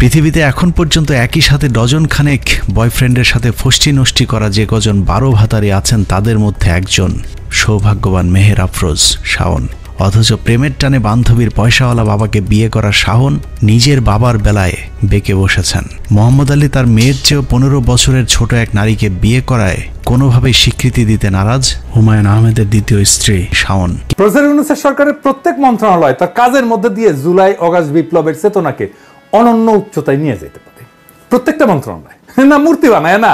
পৃথিবীতে এখন পর্যন্ত একই সাথে ডজন খানেক বয়ফ্রেন্ডের সাথে ফষ্টি নষ্টি করা যে কজন 12 ভাতারি আছেন তাদের মধ্যে একজন সৌভাগ্যবান মেহের আফরোজ শাওন। অথচ প্রেমের টানে বান্ধবীর পয়সাওয়ালা বাবাকে বিয়ে করা শাওন নিজের বাবার বেলায় বেঁকে বসেছেন। মোহাম্মদ আলী তার মেয়ের চেয়েও 15 বছরের ছোট এক নারীকে বিয়ে করায় কোনোভাবেই স্বীকৃতি দিতে নারাজ হুমায়ুন আহমেদের দ্বিতীয় স্ত্রী শাওন। প্রফেসর ইউনূসের সরকারের প্রত্যেক মন্ত্রণালয় তার কাজের মধ্যে দিয়ে জুলাই অগাস্ট বিপ্লবের চেতনাকে অনন্য উচ্চতায় নিয়ে যেতে পারে। প্রত্যেকটা মন্ত্রণালয় না মূর্তি বানায় না,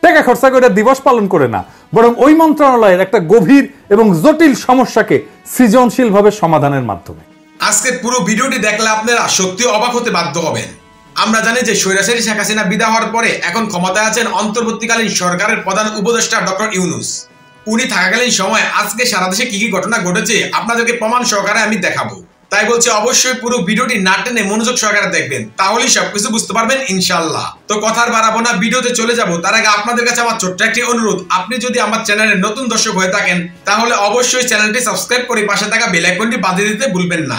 টাকা খরচা করে দিবস পালন করে না, বরং ওই মন্ত্রণালয়ের একটা গভীর এবং জটিল সমস্যাকে সৃজনশীলভাবে সমাধানের মাধ্যমে। আজকের পুরো ভিডিওটি দেখলে আপনারা সত্যি অবাক হতে বাধ্য হবেন। আমরা জানি যে স্বৈরাচারী শেখ হাসিনা বিদায় হওয়ার পরে এখন ক্ষমতায় আছেন অন্তর্বর্তীকালীন সরকারের প্রধান উপদেষ্টা ডক্টর ইউনূস। উনি থাকাকালীন সময় আজকে সারা দেশে কি কি ঘটনা ঘটেছে আপনাদেরকে প্রমাণ সহকারে আমি দেখাবো। তাই বলছি অবশ্যই পুরো ভিডিওটি না টেনে মনোযোগ সহকারে দেখবেন, তাহলেই সবকিছু বুঝতে পারবেন ইনশাআল্লাহ। তো কথা আর বাড়াবো না, ভিডিওতে চলে যাব। তার আগে আপনাদের কাছে আমার ছোট্ট একটি অনুরোধ, আপনি যদি আমার চ্যানেলের নতুন দর্শক হয়ে থাকেন তাহলে অবশ্যই চ্যানেলটি সাবস্ক্রাইব করে পাশে থাকা বেল আইকনটি বাজিয়ে দিতে ভুলবেন না।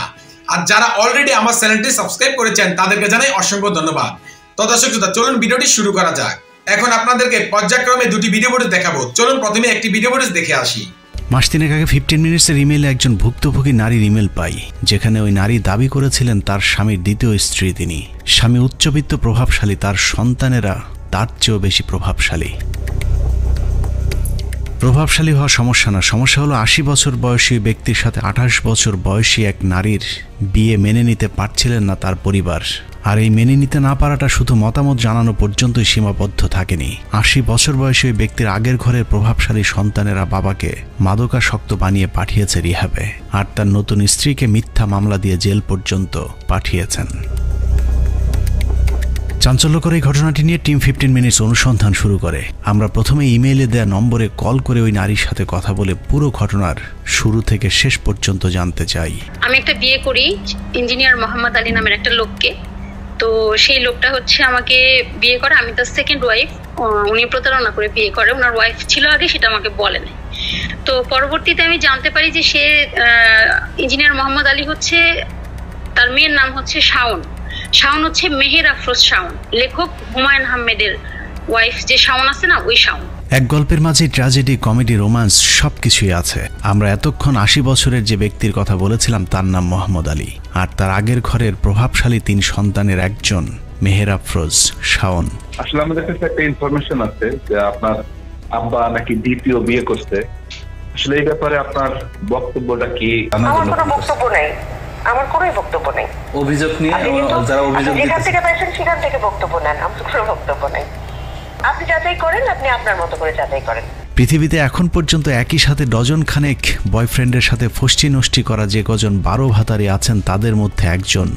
আর যারা অলরেডি আমার চ্যানেলটি সাবস্ক্রাইব করেছেন তাদেরকে জানাই অসংখ্য ধন্যবাদ। তো দর্শক শ্রোতা, চলুন ভিডিওটি শুরু করা যাক। এখন আপনাদেরকে পর্যায়ক্রমে দুটি ভিডিও ফুটেজ দেখাবো। চলুন প্রথমে একটি ভিডিও ফুটেজ দেখে আসি। মাস তিনেক আগে 15 মিনিটসের ইমেইলে একজন ভুক্তভোগী নারীর ইমেল পাই, যেখানে ওই নারী দাবি করেছিলেন তার স্বামীর দ্বিতীয় স্ত্রী তিনি। স্বামী উচ্চবিত্ত প্রভাবশালী, তার সন্তানেরা তার চেয়েও বেশি প্রভাবশালী। প্রভাবশালী হওয়া সমস্যা না, সমস্যা হলো 80 বছর বয়সী ব্যক্তির সাথে 28 বছর বয়সী এক নারীর বিয়ে মেনে নিতে পারছিলেন না তার পরিবার। আর এই মেনে নিতে না পারাটা শুধু মতামত জানানো পর্যন্তই সীমাবদ্ধ থাকেনি। 80 বছর বয়সী ওই ব্যক্তির আগের ঘরের প্রভাবশালী সন্তানেরা বাবাকে মাদকাসক্ত বানিয়ে পাঠিয়েছে রিহ্যাবে, আর তার নতুন স্ত্রীকে মিথ্যা মামলা দিয়ে জেল পর্যন্ত পাঠিয়েছেন। চাঞ্চল্যকর এই ঘটনাটি নিয়ে টিম 15 মিনিটস অনুসন্ধান শুরু করে। আমরা প্রথমে ইমেইলে দেয়া নম্বরে কল করে ওই নারীর সাথে কথা বলে পুরো ঘটনার শুরু থেকে শেষ পর্যন্ত জানতে চাই। আমি একটা বিয়ে করি ইঞ্জিনিয়ার মোহাম্মদ আলী নামের একটা লোককে। তো সেই লোকটা হচ্ছে আমাকে বিয়ে করে, আমি তার সেকেন্ড ওয়াইফ। উনি প্রতারণা করে বিয়ে করে, ওনার ওয়াইফ ছিল আগে, সেটা আমাকে বলেন। তো পরবর্তীতে আমি জানতে পারি যে সে ইঞ্জিনিয়ার মোহাম্মদ আলী হচ্ছে, তার মেয়ের নাম হচ্ছে শাওন। শাওন হচ্ছে মেহের আফরোজ শাওন, লেখক হুমায়ুন আহমেদের ওয়াইফ যে শাওন আছে না, ওই শাওন। এক গল্পের মাঝে ট্র্যাজেডি, কমেডি, রোম্যান্স সবকিছুই আছে। আমরা এতক্ষণ 80 বছরের যে ব্যক্তির কথা বলেছিলাম তার নাম মোহাম্মদ আলী, আর তার আগের ঘরের প্রভাবশালী 3 সন্তানের একজন মেহের আফরোজ শাওন। আসলে আমাদের কাছে একটা ইনফরমেশন আছে যে আপনার আব্বা নাকি দ্বিতীয় বিয়ে করছে। আসলে এই ব্যাপারে আপনার বক্তব্যটা কি? আমার কোনো বক্তব্য নেই, আমার কোনো বক্তব্য নেই। অভিযোগ নিয়ে যারা অভিযোগ যেখান থেকে পাইছেন সেখান থেকে বক্তব্য নেন, আমার কোনো বক্তব্য নেই। আপনি যাচাই করেন, আপনি আপনার মতো করে যাচাই করেন। পৃথিবীতে এখন পর্যন্ত একই সাথে ডজন খানেক বয়ফ্রেন্ডের সাথে ফষ্টি নষ্টি করা যে কজন 12 ভাতারি আছেন তাদের মধ্যে একজন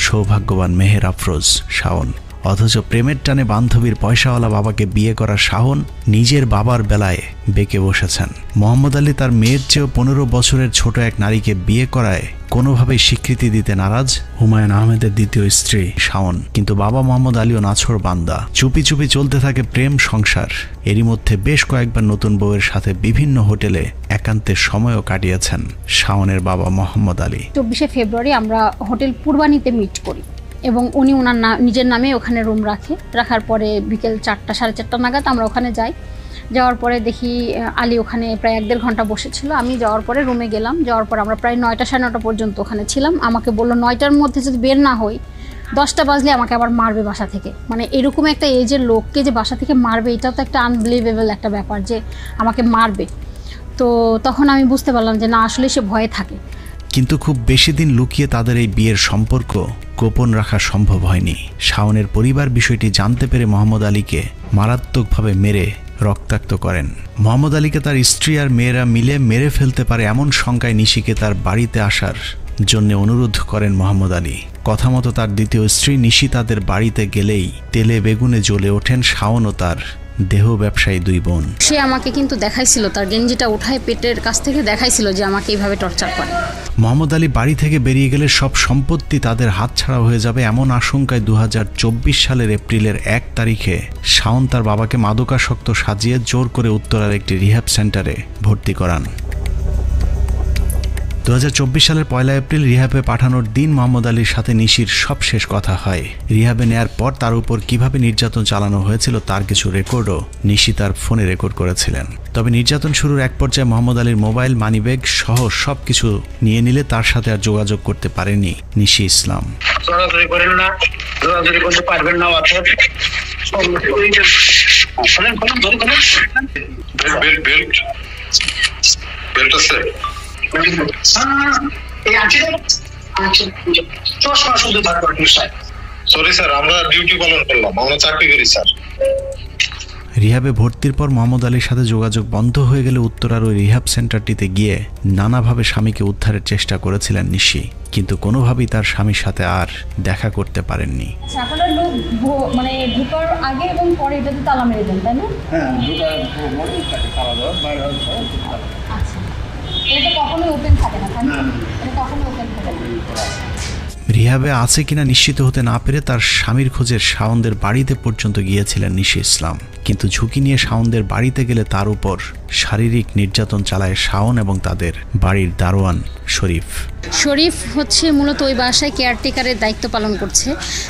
সৌভাগ্যবান মেহের আফরোজ শাওন। অথচ প্রেমের টানে বান্ধবীর পয়সাওয়ালা বাবাকে বিয়ে করা শাওন নিজের বাবার বেলায় বেঁকে বসেছেন। মোহাম্মদ আলী তার মেয়ের চেয়েও 15 বছরের ছোট এক নারীকে বিয়ে করায় কোনোভাবেই স্বীকৃতি দিতে নারাজ হুমায়ুন আহমেদের দ্বিতীয় স্ত্রী শাওন। কিন্তু বাবা মোহাম্মদ আলীও নাছোড় বান্দা। চুপি চুপি চলতে থাকে প্রেম সংসার। এরই মধ্যে বেশ কয়েকবার নতুন বউয়ের সাথে বিভিন্ন হোটেলে একান্তের সময়ও কাটিয়েছেন শাওনের বাবা মোহাম্মদ আলী। 24শে ফেব্রুয়ারি আমরা হোটেল পূর্বানীতে মিট করি এবং উনি ওনার নিজের নামে ওখানে রুম রাখার পরে বিকেল 4টা সাড়ে 4টা নাগাদ আমরা ওখানে যাই। যাওয়ার পরে দেখি আলী ওখানে প্রায় 1-1.5 ঘন্টা বসেছিল। আমি যাওয়ার পরে রুমে গেলাম, যাওয়ার পর আমরা প্রায় 9টা সাড়ে 9টা পর্যন্ত ওখানে ছিলাম। আমাকে বললো 9টার মধ্যে যদি বের না হই 10টা বাজলে আমাকে আবার মারবে বাসা থেকে। মানে এরকম একটা এজের লোককে যে বাসা থেকে মারবে, এটা তো একটা আনবিলিভেবল একটা ব্যাপার যে আমাকে মারবে। তো তখন আমি বুঝতে পারলাম যে না, আসলে সে ভয়ে থাকে। কিন্তু খুব বেশি দিন লুকিয়ে তাদের এই বিয়ের সম্পর্ক গোপন রাখা সম্ভব হয়নি। শাওনের পরিবার বিষয়টি জানতে পেরে মোহাম্মদ আলীকে মারাত্মকভাবে মেরে রক্তাক্ত করেন। মোহাম্মদ আলীকে তার স্ত্রী আর মেয়েরা মিলে মেরে ফেলতে পারে এমন শঙ্কায় নিশিকে তার বাড়িতে আসার জন্য অনুরোধ করেন মোহাম্মদ আলী। কথা মতো তার দ্বিতীয় স্ত্রী নিশি তাদের বাড়িতে গেলেই তেলে বেগুনে জ্বলে ওঠেন শাওন ও তার দেহ ব্যবসায়ী 2 বোন। সে আমাকে কিন্তু দেখাইছিল, তার গেঞ্জিটা উঠায় পেটের কাছ থেকে দেখাইছিল যে আমাকে এইভাবে টর্চার করে। মোহাম্মদ আলী বাড়ি থেকে বেরিয়ে গেলে সব সম্পত্তি তাদের হাতছাড়া হয়ে যাবে এমন আশঙ্কায় 2024 সালের এপ্রিলের 1 তারিখে শাওন তার বাবাকে মাদকাসক্ত সাজিয়ে জোর করে উত্তরার একটি রিহ্যাব সেন্টারে ভর্তি করান। 2024 সালের 1 এপ্রিল রিহাবে পাঠানোর দিন মোহাম্মদ আলীর সাথে নিশির সবশেষ কথা হয়। রিহাবে নেয়ার পর তার উপর কিভাবে নির্যাতন চালানো হয়েছিল তার কিছু রেকর্ডও নিশি তার ফোনে রেকর্ড করেছিলেন। তবে নির্যাতন শুরুর এক পর্যায়ে মোহাম্মদ আলীর মোবাইল, মানিব্যাগ সহ সবকিছু নিয়ে নিলে তার সাথে আর যোগাযোগ করতে পারেনি নিশি ইসলাম। সরি স্যার, আমরা ডিউটি পালন করলাম, আমরা চাকরি করি স্যার। রিহাবে ভর্তির পর মোহাম্মদ আলীর সাথে যোগাযোগ বন্ধ হয়ে গেলে উত্তরার ওই রিহাব সেন্টারটিতে গিয়ে নানাভাবে স্বামীকে উদ্ধারের চেষ্টা করেছিলেন নিশি, কিন্তু কোনোভাবেই তার স্বামীর সাথে আর দেখা করতে পারেননি। আপনারা লোক মানে ঢোকার আগে এবং পরে এটাতে তালা মেরে দেন, তাই না? হ্যাঁ, তালা দেওয়া বাইরে আচ্ছা, এটা কখনোই ওপেন থাকে না, তাই না? এটা কখনোই ওপেন থাকে না। রিহাবে আছে কিনা নিশ্চিত হতে না পেরে তার স্বামীর খোঁজে শাওনদের বাড়িতে পর্যন্ত গিয়েছিলেন নিশি ইসলাম, কিন্তু ঝুঁকি নিয়ে শাওনদের বাড়িতে গেলে তার উপর শারীরিক নির্যাতন চালায় শাওন এবং তাদের বাড়ির দারোয়ান শরীফ। শরীফ হচ্ছে মূলত ওই বাসায় কেয়ারটেকারের দায়িত্ব পালন করছে।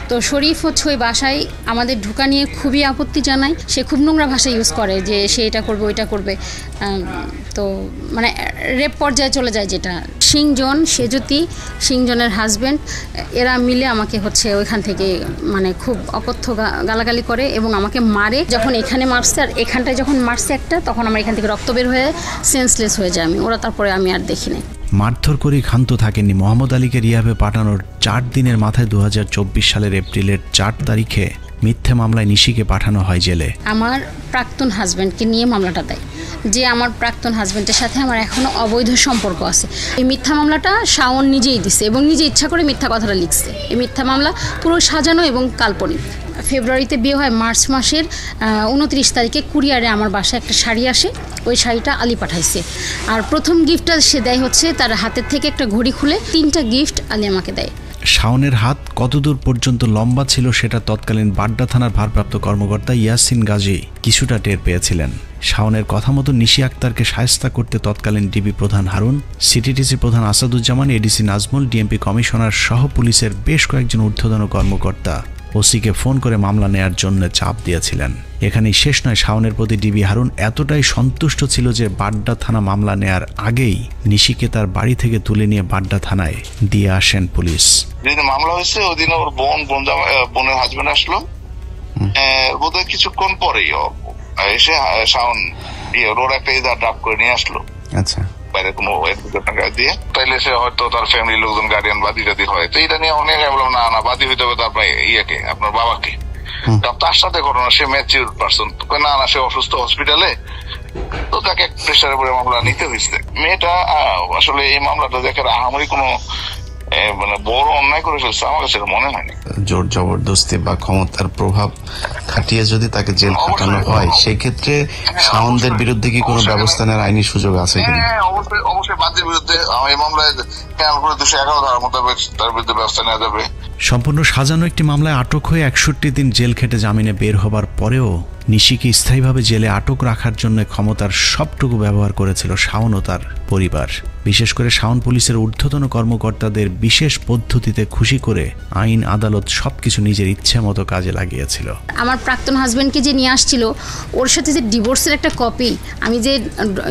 তো শরীফ হচ্ছে ওই বাসায় আমাদের ঢোকা নিয়ে খুবই আপত্তি জানায়। সে খুব নোংরা ভাষা ইউজ করে যে সে এটা করবে ওইটা করবে, তো মানে রেপ পর্যায়ে চলে যায়। যেটা সিংজন, সেজতি, সিংজনের হাজব্যান্ড, এরা মিলে আমাকে হচ্ছে ওইখান থেকে মানে খুব অকথ্য গালাগালি করে এবং আমাকে মারে। যখন এখানে মারছে আর এখানটায় যখন মারছে একটা, তখন আমার এখান থেকে রক্ত বের হয়ে সেন্সলেস হয়ে যায়। ওরা তারপরে আমি আর দেখি নাই। মারধর করেই ক্ষান্ত থাকেননি। মোহাম্মদ আলীকে রিহাবে পাঠানোর 4 দিনের মাথায় 2024 সালের এপ্রিলের 4 তারিখে মিথ্যে মামলায় নিশিকে পাঠানো হয় জেলে। আমার প্রাক্তন হাজব্যান্ডকে নিয়ে মামলাটা দেয়, যে আমার প্রাক্তন হাজব্যান্ডের সাথে আমার এখনও অবৈধ সম্পর্ক আছে। এই মিথ্যা মামলাটা শাওন নিজেই দিছে এবং নিজে ইচ্ছা করে মিথ্যা কথাটা লিখছে। এই মিথ্যা মামলা পুরো সাজানো এবং কাল্পনিক। ফেব্রুয়ারিতে বিয়ে হয়, মার্চ মাসের 29 তারিখে কুরিয়ারে আমার বাসায় একটা শাড়ি আসে। ওই শাড়িটা আলী পাঠাইছে। আর প্রথম গিফটটা সে দেয় হচ্ছে তার হাতের থেকে একটা ঘড়ি খুলে 3টা গিফট আলী আমাকে দেয়। শাওনের হাত কতদূর পর্যন্ত লম্বা ছিল সেটা তৎকালীন বাড্ডা থানার ভারপ্রাপ্ত কর্মকর্তা ইয়াসিন গাজী কিছুটা টের পেয়েছিলেন। শাওনের কথা মতো নিশি আক্তারকে শায়েস্তা করতে তৎকালীন ডিবি প্রধান হারুন, সিটিটিসি প্রধান Asaduzzaman, ADC Nazmul, DMP commissioner সহ পুলিশের বেশ কয়েকজন ঊর্ধ্বতন কর্মকর্তা ওসিকে ফোন করে মামলা নেয়ার জন্য চাপ দিয়েছিলেন। এখানেই শেষ নয়, শাওনের প্রতি ডিবি হারুন এতটাই সন্তুষ্ট ছিল যে বাড্ডা থানা মামলা নেয়ার আগেই নিশিকে তার বাড়ি থেকে তুলে নিয়ে বাড্ডা থানায় দিয়ে আসেন পুলিশ। যেদিন মামলা হয়েছে ওই দিন ওর বোনের হাজবেন্ড আসলো, বোধহয় কিছুক্ষণ পরেই এসে শাওন ওর একটা ইদার ড্রাফট করে নিয়ে আসলো। আচ্ছা, বাইরে কোনো দিয়ে তাইলে সে হয়তো তার ফ্যামিলির লোকজন গার্ডিয়ান বাদী টাদি হয়, তো এটা নিয়ে অনেক না বাদী হইতে হবে তার ইয়েকে, আপনার বাবাকে। তার সাথে ঘটনা, সে ম্যাচিউর পার্সন, না সে অসুস্থ হসপিটালে, তো তাকে প্রেশারের উপরে মামলা নিতে হয়েছে। মেয়েটা আসলে এই মামলাটা দেখে আহামরি কোনো মানে বড় অন্যায় করে ফেলছে আমার কাছে মনে হয়নি। জোর জবরদস্তি বা ক্ষমতার প্রভাব খাটিয়ে যদি তাকে জেল খাটানো হয়, সেক্ষেত্রে শাওনদের বিরুদ্ধে কি কোনো ব্যবস্থা নেওয়ার আইনি সুযোগ আছে কিনা? অবশ্যই বাদীর বিরুদ্ধে এই মামলায় 211 ধারা মোতাবেক তার বিরুদ্ধে ব্যবস্থা নেওয়া যাবে। সম্পূর্ণ সাজানো একটি মামলায় আটক হয়ে 61 দিন জেল খেটে জামিনে বের হবার পরেও নিশিকে স্থায়ীভাবে জেলে আটক রাখার জন্য ক্ষমতার সবটুকু ব্যবহার করেছিল শাওন ও তার পরিবার। বিশেষ করে শাওন পুলিশের ঊর্ধ্বতন কর্মকর্তাদের বিশেষ পদ্ধতিতে খুশি করে আইন আদালত সবকিছু নিজের ইচ্ছে মতো কাজে লাগিয়েছিল। আমার প্রাক্তন হাজব্যান্ডকে যে নিয়ে আসছিল, ওর সাথে যে ডিভোর্সের একটা কপি আমি যে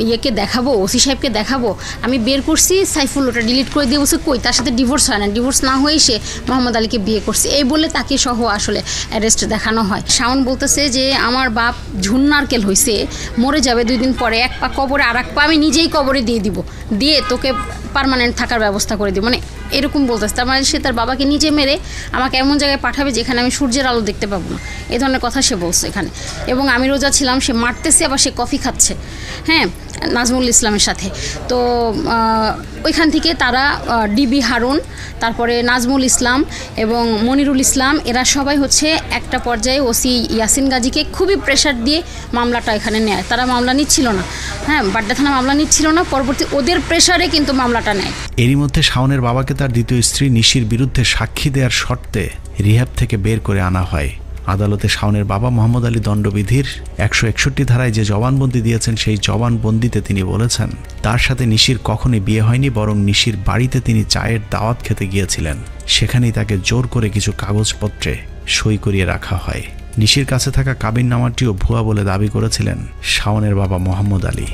ইয়েকে দেখাবো, ওসি সাহেবকে দেখাবো, আমি বের করছি। সাইফুল ওটা ডিলিট করে দিয়ে বলছে কই, তার সাথে ডিভোর্স হয় না, ডিভোর্স না হয়েই সে মোহাম্মদ আলীকে বিয়ে করছে, এই বলে তাকে সহ আসলে অ্যারেস্ট দেখানো হয়। শাওন বলতেছে যে আমার বাপ ঝুন্নারকেল হয়েছে, মরে যাবে 2 দিন পরে, এক পা কবরে আর এক পা আমি নিজেই কবরে দিয়ে দিব, দিয়ে তোকে পার্মানেন্ট থাকার ব্যবস্থা করে দিব, মানে এরকম বলতেছে। তার মানে সে তার বাবাকে নিজে মেরে আমাকে এমন জায়গায় পাঠাবে যেখানে আমি সূর্যের আলো দেখতে পাবো না, এই ধরনের কথা সে বলছে এখানে। এবং আমি রোজা ছিলাম, সে মারতেছে আবার সে কফি খাচ্ছে, হ্যাঁ, নাজমুল ইসলামের সাথে। তো ওইখান থেকে তারা ডিবি হারুন, তারপরে নাজমুল ইসলাম এবং মনিরুল ইসলাম, এরা সবাই হচ্ছে একটা পর্যায়ে ওসি ইয়াসিন গাজীকে খুবই প্রেশার দিয়ে মামলাটা এখানে নেয়। তারা মামলা নিচ্ছিল না, হ্যাঁ, বাড্ডা থানা মামলা নিচ্ছিল না, পরবর্তী ওদের প্রেশারে কিন্তু মামলাটা নেয়। এরই মধ্যে শাওনের বাবাকে তার দ্বিতীয় স্ত্রী নিশির বিরুদ্ধে সাক্ষী দেওয়ার শর্তে রিহাব থেকে বের করে আনা হয়। আদালতে শাওনের বাবা মোহাম্মদ আলী দণ্ডবিধির 161 ধারায় যে জবানবন্দি দিয়েছেন সেই জবানবন্দিতে তিনি বলেছেন তার সাথে নিশির কখনোই বিয়ে হয়নি, বরং নিশির বাড়িতে তিনি চায়ের দাওয়াত খেতে গিয়েছিলেন। সেখানেই তাকে জোর করে কিছু কাগজপত্রে সই করিয়ে রাখা হয়। নিশির কাছে থাকা কাবিননামাটিও ভুয়া বলে দাবি করেছিলেন শাওনের বাবা মোহাম্মদ আলী।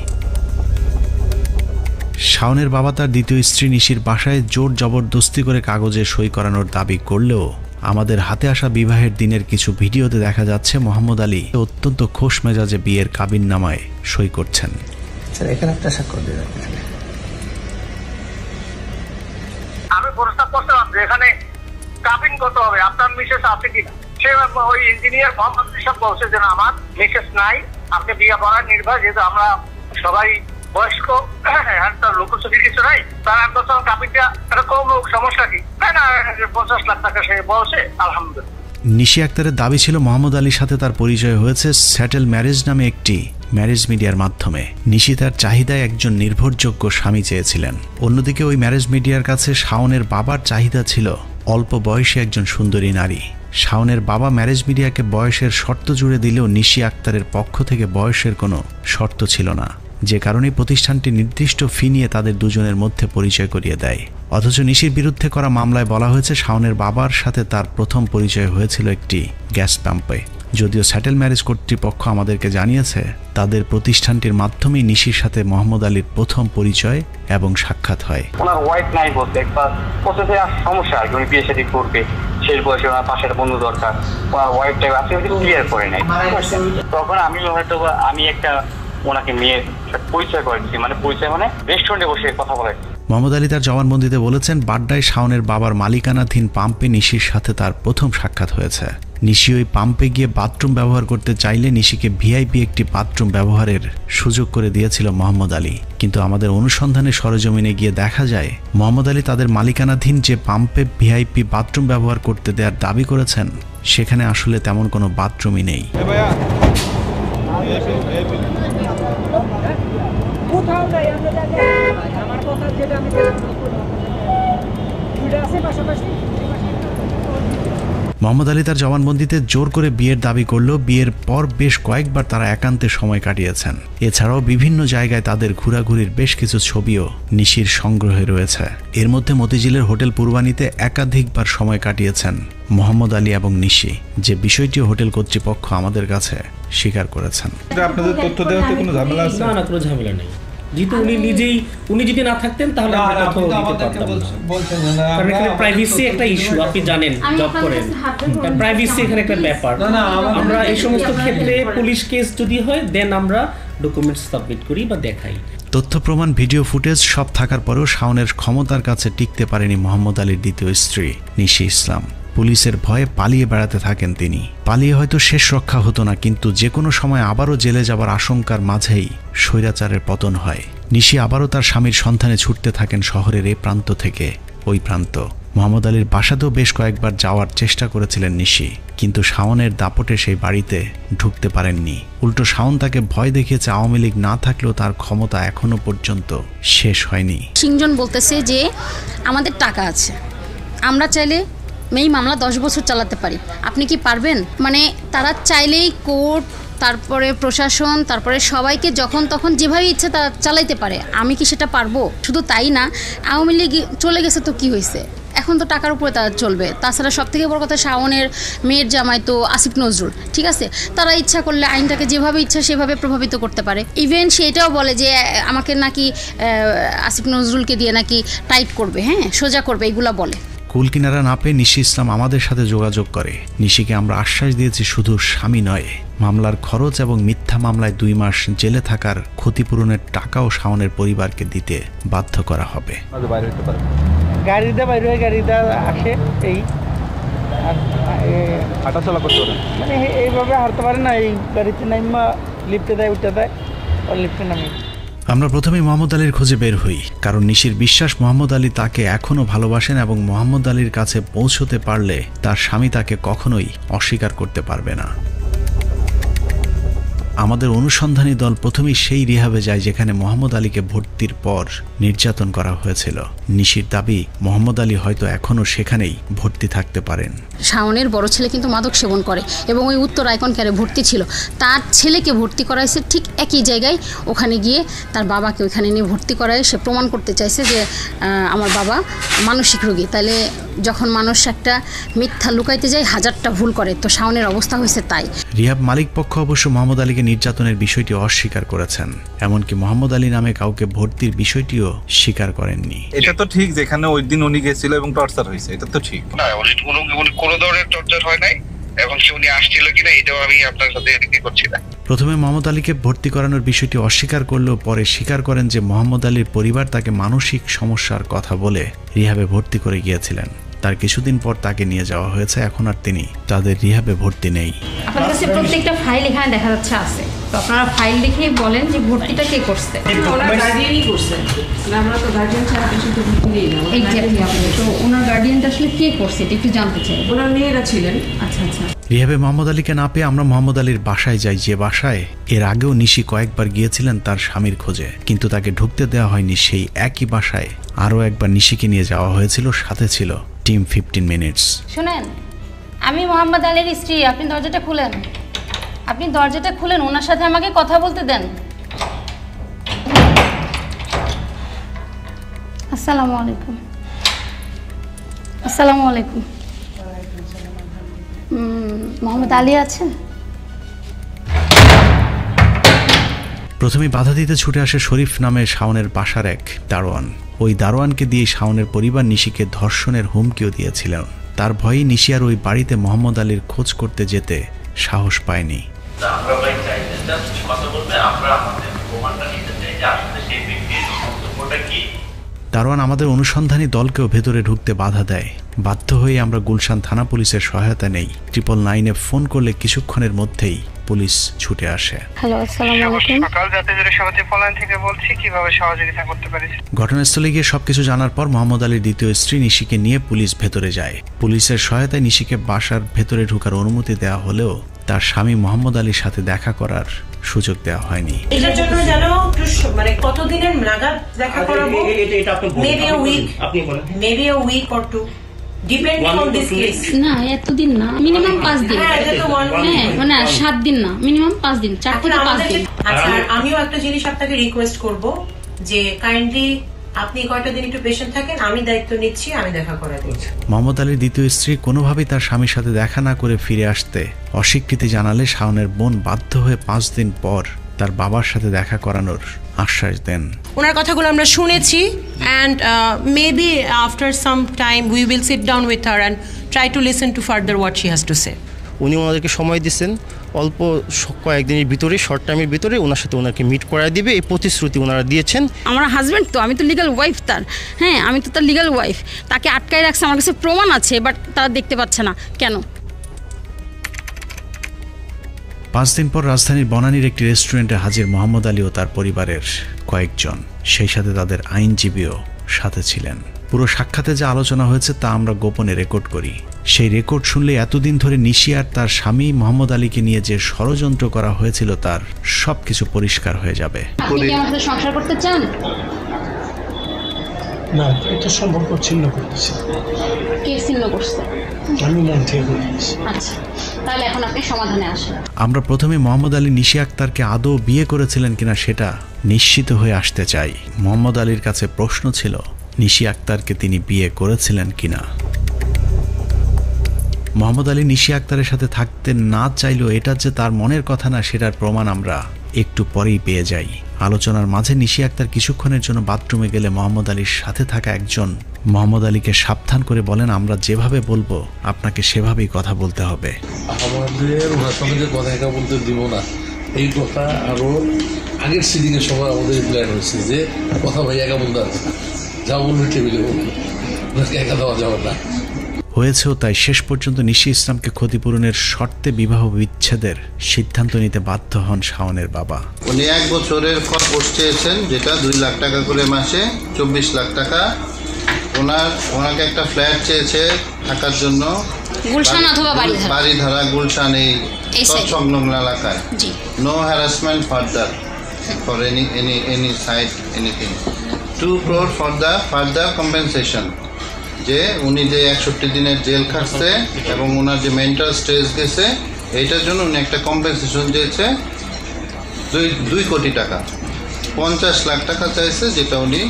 শাওনের বাবা তার দ্বিতীয় স্ত্রী নিশির বাসায় জোর জবরদস্তি করে কাগজে সই করানোর দাবি করলেও আমাদের হাতে আসা বিবাহের দিনের কিছু ভিডিওতে দেখা যাচ্ছে মোহাম্মদ আলী অত্যন্ত খোশ মেজাজে বিয়ের কাবিননামায় সই করছেন। এখানে একটা স্বাক্ষর দিয়ে আমি প্রস্তাব করছিলাম যে এখানে কাবিন কত হবে, আপনার মিসেস আছে কিনা। সে ওই ইঞ্জিনিয়ার মোহাম্মদ ঋষভ বলছে যে আমার মিসেস নাই, আপনি বিয়ে করার নির্ভর, যেহেতু আমরা সবাই বয়স্ক, লোকসভা কিছু নাই, তার এক বছর কাবিনটা এরকম সমস্যা কি না, 50 লাখ টাকা সে বলছে। আলহামদুলিল্লাহ। নিশি আক্তারের দাবি ছিল মোহাম্মদ আলীর সাথে তার পরিচয় হয়েছে স্যাটেল ম্যারেজ নামে একটি ম্যারেজ মিডিয়ার মাধ্যমে। নিশি তার চাহিদায় একজন নির্ভরযোগ্য স্বামী চেয়েছিলেন। অন্যদিকে ওই ম্যারেজ মিডিয়ার কাছে শাওনের বাবার চাহিদা ছিল অল্প বয়সী একজন সুন্দরী নারী। শাওনের বাবা ম্যারেজ মিডিয়াকে বয়সের শর্ত জুড়ে দিলেও নিশি আক্তারের পক্ষ থেকে বয়সের কোনো শর্ত ছিল না, যে কারণে প্রতিষ্ঠানটি নির্দিষ্ট ফি নিয়ে তাদের দুজনের মধ্যে পরিচয় করিয়ে দেয়। অথচ নিশির বিরুদ্ধে করা মামলায় বলা হয়েছে শাওনের বাবার সাথে তার প্রথম পরিচয় হয়েছিল একটি গ্যাস পাম্পে। যদিও স্যাটেল ম্যারেজ কর্তৃপক্ষ আমাদেরকে জানিয়েছে তাদের প্রতিষ্ঠানটির মাধ্যমেই নিশির সাথে মোহাম্মদ আলীর প্রথম পরিচয় এবং সাক্ষাৎ হয়। ওনার ওয়াইফ নাই বলতে একবার প্রসেসে সমস্যা, উনি বিয়ে শাদী করবে, শেষ বয়সে ওনার পাশের বন্ধু দরকার, ওনার ওয়াইফটা আছে ক্লিয়ার করে নাই। তখন আমি হয়তো আমি একটা ওনাকে মেয়ের পরিচয় করে দিচ্ছি, মানে পরিচয় মানে রেস্টুরেন্টে বসে কথা বলে। মোহাম্মদ আলী তার জবানবন্দিতে বলেছেন বাড্ডায় শাওনের বাবার মালিকানাধীন পাম্পে নিশির সাথে তার প্রথম সাক্ষাৎ হয়েছে। নিশি ওই পাম্পে গিয়ে বাথরুম ব্যবহার করতে চাইলে নিশিকে ভিআইপি একটি বাথরুম ব্যবহারের সুযোগ করে দিয়েছিল মোহাম্মদ আলী। কিন্তু আমাদের অনুসন্ধানে সরেজমিনে গিয়ে দেখা যায় মোহাম্মদ আলী তাদের মালিকানাধীন যে পাম্পে ভিআইপি বাথরুম ব্যবহার করতে দেওয়ার দাবি করেছেন সেখানে আসলে তেমন কোনো বাথরুমই নেই। মোহাম্মদ আলী তার জবানবন্দিতে জোর করে বিয়ের দাবি করলেও বিয়ের পর বেশ কয়েকবার তারা একান্তে সময় কাটিয়েছেন। এছাড়াও বিভিন্ন জায়গায় তাদের ঘোরাঘুরির বেশ কিছু ছবিও নিশির সংগ্রহে রয়েছে। এর মধ্যে মতিঝিলের হোটেল পূর্বানীতে একাধিকবার সময় কাটিয়েছেন মোহাম্মদ আলী এবং নিশি, যে বিষয়টিও হোটেল কর্তৃপক্ষ আমাদের কাছে স্বীকার করেছেন। আপনাদের তথ্য দেওয়াতে কোনো ঝামেলা আছে? না, কোনো ঝামেলা নেই। যেহেতু উনি যদি না থাকতেন তাহলে আমরা তথ্য দিতে পারতাম না। কারণ এখানে প্রাইভেসি একটা ইস্যু, আপনি জানেন, জব করেন, প্রাইভেসি এখানে একটা ব্যাপার। আমরা এই সমস্ত ক্ষেত্রে পুলিশ কেস যদি হয় দেন আমরা ডকুমেন্টস সাবমিট করি বা দেখাই। তথ্য প্রমাণ, ভিডিও ফুটেজ সব থাকার পরেও শাওনের ক্ষমতার কাছে টিকতে পারেনি মোহাম্মদ আলীর দ্বিতীয় স্ত্রী নিশি ইসলাম। পুলিশের ভয়ে পালিয়ে বেড়াতে থাকেন তিনি। পালিয়ে হয়তো শেষ রক্ষা হতো না, কিন্তু যে কোনো সময় আবারও জেলে যাবার আশঙ্কার মাঝেই স্বৈরাচারের পতন হয়। নিশি আবারও তার স্বামীর সন্ধানে ছুটতে থাকেন শহরের এই প্রান্ত থেকে ওই প্রান্ত। মোহাম্মদ আলীর বাসাতেও বেশ কয়েকবার যাওয়ার চেষ্টা করেছিলেন নিশি, কিন্তু শাওনের দাপটে সেই বাড়িতে ঢুকতে পারেননি। উল্টো শাওন তাকে ভয় দেখিয়েছে আওয়ামী লীগ না থাকলেও তার ক্ষমতা এখনো পর্যন্ত শেষ হয়নি। সিংজন বলতেছে যে আমাদের টাকা আছে, আমরা চাইলে এই মামলা 10 বছর চালাতে পারি, আপনি কি পারবেন? মানে তারা চাইলেই কোর্ট, তারপরে প্রশাসন, তারপরে সবাইকে যখন তখন যেভাবে ইচ্ছে তারা চালাইতে পারে। আমি কি সেটা পারবো? শুধু তাই না, আওয়ামী লীগ চলে গেছে তো কি হয়েছে, এখন তো টাকার উপরে তারা চলবে। তাছাড়া সব থেকে বড় কথা, শাওনের মেয়ের জামাই তো আসিফ নজরুল, ঠিক আছে, তারা ইচ্ছা করলে আইনটাকে যেভাবে ইচ্ছা সেভাবে প্রভাবিত করতে পারে। ইভেন সেটাও বলে যে আমাকে নাকি আসিফ নজরুলকে দিয়ে নাকি টাইট করবে, হ্যাঁ সোজা করবে, এগুলা বলে। কুল কিনারা না পেয়ে নিশি ইসলাম আমাদের সাথে যোগাযোগ করে। নিশিকে আমরা আশ্বাস দিয়েছি শুধু স্বামী নয়, মামলার খরচ এবং মিথ্যা মামলায় 2 মাস জেলে থাকার ক্ষতিপূরণের টাকাও শাওনের পরিবারকে দিতে বাধ্য করা হবে। গাড়িতে বাইরে গাড়িতে আসে, এই হাঁটাচলা করতে পারে, মানে এইভাবে হাঁটতে পারে না, এই গাড়িতে নাইমা লিফটে দেয়, উঠতে দেয়, আর লিফটে নামি। আমরা প্রথমে মোহাম্মদ আলীর খোঁজে বের হই, কারণ নিশির বিশ্বাস মোহাম্মদ আলী তাকে এখনও ভালোবাসেন এবং মোহাম্মদ আলীর কাছে পৌঁছতে পারলে তার স্বামী তাকে কখনোই অস্বীকার করতে পারবে না। আমাদের অনুসন্ধানী দল প্রথমেই সেই রিহাবে যায় যেখানে মোহাম্মদ আলীকে ভর্তির পর নির্যাতন করা হয়েছিল। নিশির দাবি মোহাম্মদ আলী হয়তো এখনও সেখানেই ভর্তি থাকতে পারেন। শাওনের বড় ছেলে কিন্তু মাদক সেবন করে এবং ওই উত্তর আইকন কেয়ারে ভর্তি ছিল। তার ছেলেকে ভর্তি করাইছে ঠিক একই জায়গায়, ওখানে গিয়ে তার বাবাকে ওইখানে নিয়ে ভর্তি করায় সে প্রমাণ করতে চাইছে যে আমার বাবা মানসিক রোগী। তাহলে যখন মানুষ একটা মিথ্যা লুকাইতে যায় হাজারটা ভুল করে, তো শাওনের অবস্থা হয়েছে তাই। রিহাব মালিক পক্ষ অবশ্য মোহাম্মদ আলীকে নির্যাতনের বিষয়টি অস্বীকার করেছেন, এমনকি মোহাম্মদ আলী নামে কাউকে ভর্তির বিষয়টিও স্বীকার করেননি। এটা তো ঠিক, যেখানে ওই দিন উনি গেছিল এবং টর্চার হয়েছে, এটা তো ঠিক না। কোনো ধরনের টর্চার হয় নাই এবং উনি আসছিল কিনা এটাও আমি আপনার সাথে এগ্রি করছি না। প্রথমে মোহাম্মদ আলীকে ভর্তি করানোর বিষয়টি অস্বীকার করলেও পরে স্বীকার করেন যে মোহাম্মদ আলীর পরিবার তাকে মানসিক সমস্যার কথা বলে রিহাবে ভর্তি করে গিয়েছিলেন। তার কিছুদিন পর তাকে নিয়ে যাওয়া হয়েছে, এখন আর তিনি তাদের রিহাবে ভর্তি নেই। আপনার কাছে প্রত্যেকটা ফাইল এখানে দেখা যাচ্ছে আছে, তো আপনারা ফাইল দেখেই বলেন যে ভর্তিটা কে করছে। ওনার গার্ডিয়ানই করছে, আমরা তো গার্ডিয়ান ছাড়া পেশেন্টকে ভর্তি নেই না। এক্স্যাক্টলি, তো ওনার গার্ডিয়ানটা আসলে কে করছে এটা একটু জানতে চাই। ওনার মেয়েরা ছিলেন। আচ্ছা আচ্ছা। রিহাবে মোহাম্মদ আলীকে না পেয়ে আমরা মোহাম্মদ আলীর বাসায় যাই, যে বাসায় এর আগেও নিশি কয়েকবার গিয়েছিলেন তার স্বামীর খোঁজে, কিন্তু তাকে ঢুকতে দেওয়া হয়নি। সেই একই বাসায় আরও একবার নিশিকে নিয়ে যাওয়া হয়েছিল, সাথে ছিল টিম 15 মিনিটস। শুনেন, আমি মোহাম্মদ আলীর স্ত্রী, আপনি দরজাটা খুলেন, আপনি দরজাটা খুলেন, ওনার সাথে আমাকে কথা বলতে দেন। আসসালামু আলাইকুম। আসসালামু আলাইকুম। মোহাম্মদ আলী আছেন? প্রথমে বাধা দিতে ছুটে আসে শরীফ নামে শাওনের বাসার এক দারোয়ান। ওই দারোয়ানকে দিয়ে শাওনের পরিবার নিশিকে ধর্ষণের হুমকিও দিয়েছিলেন। তার ভয়ে নিশি আর ওই বাড়িতে মোহাম্মদ আলীর খোঁজ করতে যেতে সাহস পায়নি। দারোয়ান আমাদের অনুসন্ধানী দলকেও ভেতরে ঢুকতে বাধা দেয়। বাধ্য হয়ে আমরা গুলশান থানা পুলিশের সহায়তা নেই। 999-এ ফোন করলে কিছুক্ষণের মধ্যেই পুলিশ ছুটে আসে। হ্যালো, আসসালামু আলাইকুম। সকাল যাত্রীদের সমিতি ফলাইন থেকে বলছি, কিভাবে সহযোগিতা করতে পারি? ঘটনাস্থলে গিয়ে সবকিছু জানার পর মোহাম্মদ আলীর দ্বিতীয় স্ত্রী নিশিকে নিয়ে পুলিশ ভেতরে যায়। পুলিশের সহায়তায় নিশিকে বাসার ভেতরে ঢোকার অনুমতি দেওয়া হলেও তার স্বামী মোহাম্মদ আলীর সাথে দেখা করার সুযোগ দেওয়া হয়নি। এটার জন্য জানো মানে কতদিনের নাগাদ দেখা করাবো? Maybe a week, maybe a week or two, depending on this case. না, এতদিন না, মিনিমাম 5 দিন। হ্যাঁ, মানে 7 দিন না, মিনিমাম 5 দিন, 4 থেকে 5 দিন। আচ্ছা, আমিও একটা জিনিস আপনাকে রিকোয়েস্ট করব যে কাইন্ডলি আপনি কয়টা দিন একটু পেশেন্ট থাকেন, আমি দায়িত্ব নিচ্ছি, আমি দেখা করে দিচ্ছি। মোহাম্মদ আলীর দ্বিতীয় স্ত্রী কোনোভাবেই তার স্বামীর সাথে দেখা না করে ফিরে আসতে অস্বীকৃতি জানালে শাওনের বোন বাধ্য হয়ে 5 দিন পর তার বাবার সাথে দেখা করানোর আশ্বাস দেন। ওনার কথাগুলো আমরা শুনেছি, and maybe after some time we will sit down with her and try to listen to further what she has to say. উনি ওনাদেরকে সময় দিচ্ছেন, অল্প কয়েকদিনের ভিতরে, শর্ট টাইমের ভিতরে ওনার সাথে ওনাকে মিট করায় দিবে, এই প্রতিশ্রুতি ওনারা দিয়েছেন। আমার হাজব্যান্ড তো, আমি তো লিগ্যাল ওয়াইফ তার। হ্যাঁ, আমি তো তার লিগ্যাল ওয়াইফ। তাকে আটকায় রাখছে, আমার কাছে প্রমাণ আছে, বাট তারা দেখতে পাচ্ছে না কেন? 5 দিন পর রাজধানীর বনানীর একটি রেস্টুরেন্টে হাজির মোহাম্মদ আলী ও তার পরিবারের কয়েকজন, সেই সাথে তাদের আইনজীবীও সাথে ছিলেন। পুরো সাক্ষাতে যা আলোচনা হয়েছে তা আমরা গোপনে রেকর্ড করি। সেই রেকর্ড শুনলে এতদিন ধরে নিশি আর তার স্বামী মোহাম্মদ আলীকে নিয়ে যে ষড়যন্ত্র করা হয়েছিল তার সবকিছু পরিষ্কার হয়ে যাবে। আপনি কি আমার সাথে সংসার করতে চান? না, এটা সম্পর্ক ছিন্ন করতেছি। কে ছিন্ন করছে? আমি মন থেকে বলতেছি। আচ্ছা, তাহলে এখন আপনি সমাধানে আসেন। আমরা প্রথমে মোহাম্মদ আলী নিশি আক্তারকে আদৌ বিয়ে করেছিলেন কিনা সেটা নিশ্চিত হয়ে আসতে চাই। মোহাম্মদ আলীর কাছে প্রশ্ন ছিল নিশি আক্তারকে তিনি বিয়ে করেছিলেন কিনা। মোহাম্মদ আলী নিশি আক্তারের সাথে থাকতে না চাইলেও এটা যে তার মনের কথা না সেটার প্রমাণ আমরা একটু পরেই পেয়ে যাই। আলোচনার মাঝে নিশি আক্তার কিছুক্ষণের জন্য বাথরুমে গেলে মোহাম্মদ আলীর সাথে থাকা একজন মোহাম্মদ আলীকে সাবধান করে বলেন, আমরা যেভাবে বলবো আপনাকে সেভাবেই কথা বলতে হবে। আমাদের ওনার সঙ্গে যে কথা একা বলতে দিব না, এই কথা আরো আগের সিডিংয়ের সময় আমাদের প্ল্যান হয়েছে যে কথা ভাই একা বলতে হবে, যা বলবে টেবিলে বলবে, ওনাকে একা দেওয়া যাবে না। হয়েছেও তাই। শেষ পর্যন্ত নিশি ইসলামকে ক্ষতিপূরণের শর্তে বিবাহ বিচ্ছেদের সিদ্ধান্ত নিতে বাধ্য হন শাওনের বাবা। উনি 1 বছরের খরচ চেয়েছেন, যেটা 2 লাখ টাকা করে মাসে, 24 লাখ টাকা ওনাকে একটা ফ্ল্যাট চেয়েছে থাকার জন্য গুলশান অথবা বাড়িধারা গুলশান এই সংলগ্ন এলাকায়। No harassment further for any side anything 2 crore for the further compensation. যে উনি যে 61 দিনের জেল খাটছে এবং ওনার যে মেন্টাল স্ট্রেস গেছে এইটার জন্য উনি একটা কম্পেনসেশন চেয়েছে 2 কোটি টাকা, 50 লাখ টাকা চাইছে, যেটা উনি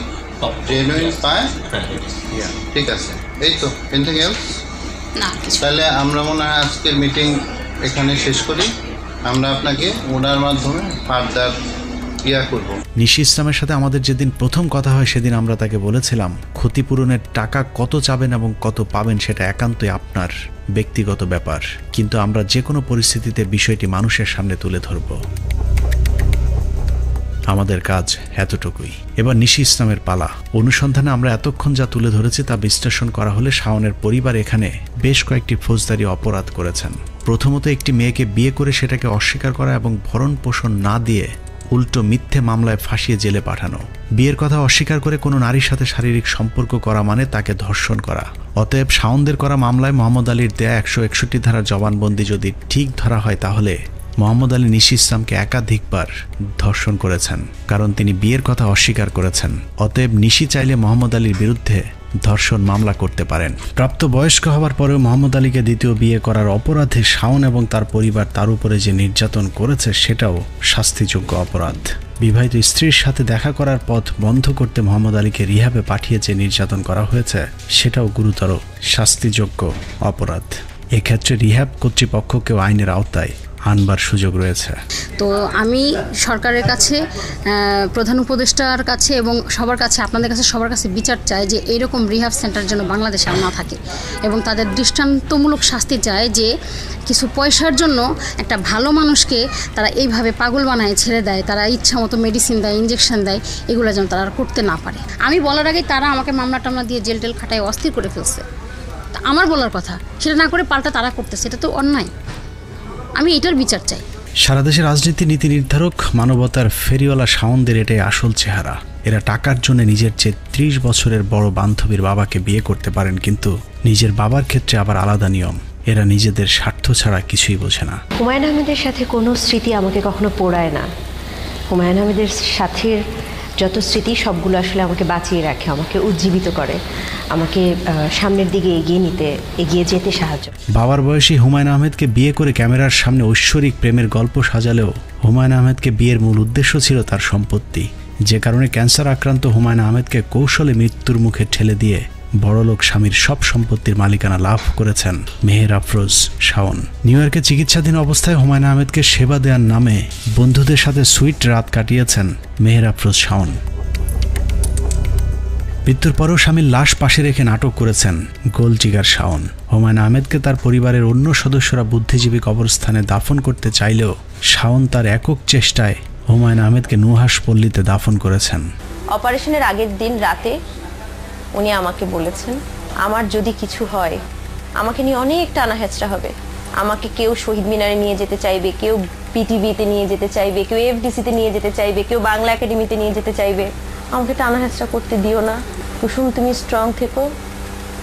জেনুইন পায়। ঠিক আছে, এই তো। Anything else? তাহলে আমরা মনে হয় আজকের মিটিং এখানে শেষ করি। আমরা আপনাকে ওনার মাধ্যমে ফার্দার করব। নিশি ইসলামের সাথে আমাদের যেদিন প্রথম কথা হয় সেদিন আমরা তাকে বলেছিলাম ক্ষতিপূরণের টাকা কত চাবেন এবং কত পাবেন সেটা একান্তই আপনার ব্যক্তিগত ব্যাপার, কিন্তু আমরা যে কোনো পরিস্থিতিতে বিষয়টি মানুষের সামনে তুলে ধরব। আমাদের কাজ এতটুকুই। এবার নিশি ইসলামের পালা। অনুসন্ধানে আমরা এতক্ষণ যা তুলে ধরেছি তা বিশ্লেষণ করা হলে শাওনের পরিবার এখানে বেশ কয়েকটি ফৌজদারি অপরাধ করেছেন। প্রথমত, একটি মেয়েকে বিয়ে করে সেটাকে অস্বীকার করা এবং ভরণ পোষণ না দিয়ে উল্টো মিথ্যে মামলায় ফাঁসিয়ে জেলে পাঠানো। বিয়ের কথা অস্বীকার করে কোনো নারীর সাথে শারীরিক সম্পর্ক করা মানে তাকে ধর্ষণ করা। অতএব শাওনদের করা মামলায় মোহাম্মদ আলীর দেয়া 161 ধারার জবানবন্দি যদি ঠিক ধরা হয় তাহলে মোহাম্মদ আলী নিশি ইসলামকে একাধিকবার ধর্ষণ করেছেন, কারণ তিনি বিয়ের কথা অস্বীকার করেছেন। অতএব নিশি চাইলে মোহাম্মদ আলীর বিরুদ্ধে ধর্ষণ মামলা করতে পারেন। প্রাপ্তবয়স্ক হওয়ার পরেও মোহাম্মদ আলীকে দ্বিতীয় বিয়ে করার অপরাধে শাওন এবং তার পরিবার তার উপরে যে নির্যাতন করেছে সেটাও শাস্তিযোগ্য অপরাধ। বিবাহিত স্ত্রীর সাথে দেখা করার পথ বন্ধ করতে মোহাম্মদ আলীকে রিহাবে পাঠিয়ে যে নির্যাতন করা হয়েছে সেটাও গুরুতর শাস্তিযোগ্য অপরাধ। এক্ষেত্রে রিহাব কর্তৃপক্ষকেও আইনের আওতায় আনবার সুযোগ রয়েছে। তো আমি সরকারের কাছে, প্রধান উপদেষ্টার কাছে এবং সবার কাছে, আপনাদের কাছে সবার কাছে বিচার চাই যে এইরকম রিহাব সেন্টার যেন বাংলাদেশে আর না থাকে এবং তাদের দৃষ্টান্তমূলক শাস্তি চায় যে কিছু পয়সার জন্য একটা ভালো মানুষকে তারা এইভাবে পাগল বানায় ছেড়ে দেয়, তারা ইচ্ছা মতো মেডিসিন দেয়, ইঞ্জেকশন দেয়, এগুলো যেন তারা আর করতে না পারে। আমি বলার আগেই তারা আমাকে মামলা টামলা দিয়ে জেল টেল খাটায় অস্থির করে ফেলছে। তা আমার বলার কথা সেটা না করে পাল্টা তারা করতেছে, এটা তো অন্যায়। আমি এটার বিচার চাই। সারা দেশে রাজনীতি নীতি নির্ধারক মানবতার ফেরিওয়ালা শাওনদের এটাই আসল চেহারা। এরা টাকার জন্য নিজের চেয়ে 30 বছরের বড় বান্ধবীর বাবাকে বিয়ে করতে পারেন, কিন্তু নিজের বাবার ক্ষেত্রে আবার আলাদা নিয়ম। এরা নিজেদের স্বার্থ ছাড়া কিছুই বোঝে না। হুমায়ুন আহমেদের সাথে কোনো স্মৃতি আমাকে কখনো পোড়ায় না। হুমায়ুন আহমেদের সাথে যত স্মৃতি সবগুলো আসলে আমাকে বাঁচিয়ে রাখে, আমাকে উজ্জীবিত করে, আমাকে সামনের দিকে এগিয়ে যেতে সাহায্য। বাবার বয়সী হুমায়ুন আহমেদকে বিয়ে করে ক্যামেরার সামনে ঐশ্বরিক প্রেমের গল্প সাজালেও হুমায়ুন আহমেদকে বিয়ের মূল উদ্দেশ্য ছিল তার সম্পত্তি, যে কারণে ক্যান্সার আক্রান্ত হুমায়ুন আহমেদকে কৌশলে মৃত্যুর মুখে ঠেলে দিয়ে বড়লোক স্বামীর সব সম্পত্তির মালিকানা লাভ করেছেন মেহের আফরোজ শাওন। নিউ ইয়র্কে চিকিৎসাধীন অবস্থায় হুমায়ুন আহমেদকে সেবা দেওয়ার নামে বন্ধুদের সাথে সুইট রাত কাটিয়েছেন মেহের আফরোজ শাওন। মৃত্যুর পরেও স্বামীর লাশ পাশে রেখে নাটক করেছেন গোলজিগার শাওন। হুমায়ুন আহমেদকে তার পরিবারের অন্য সদস্যরা বুদ্ধিজীবী কবরস্থানে দাফন করতে চাইলেও শাওন তার একক চেষ্টায় হুমায়ুন আহমেদকে নুহাশ পল্লীতে দাফন করেছেন। অপারেশনের আগের দিন রাতে উনি আমাকে বলেছেন, আমার যদি কিছু হয় আমাকে নিয়ে অনেক টানা হেঁচড়া হবে। আমাকে কেউ শহীদ মিনারে নিয়ে যেতে চাইবে, কেউ পিটিভিতে নিয়ে যেতে চাইবে, কেউ এফডিসিতে নিয়ে যেতে চাইবে, কেউ বাংলা একাডেমিতে নিয়ে যেতে চাইবে। আমাকে টানা হেঁচড়া করতে দিও না কুসুম, তুমি স্ট্রং থেকো,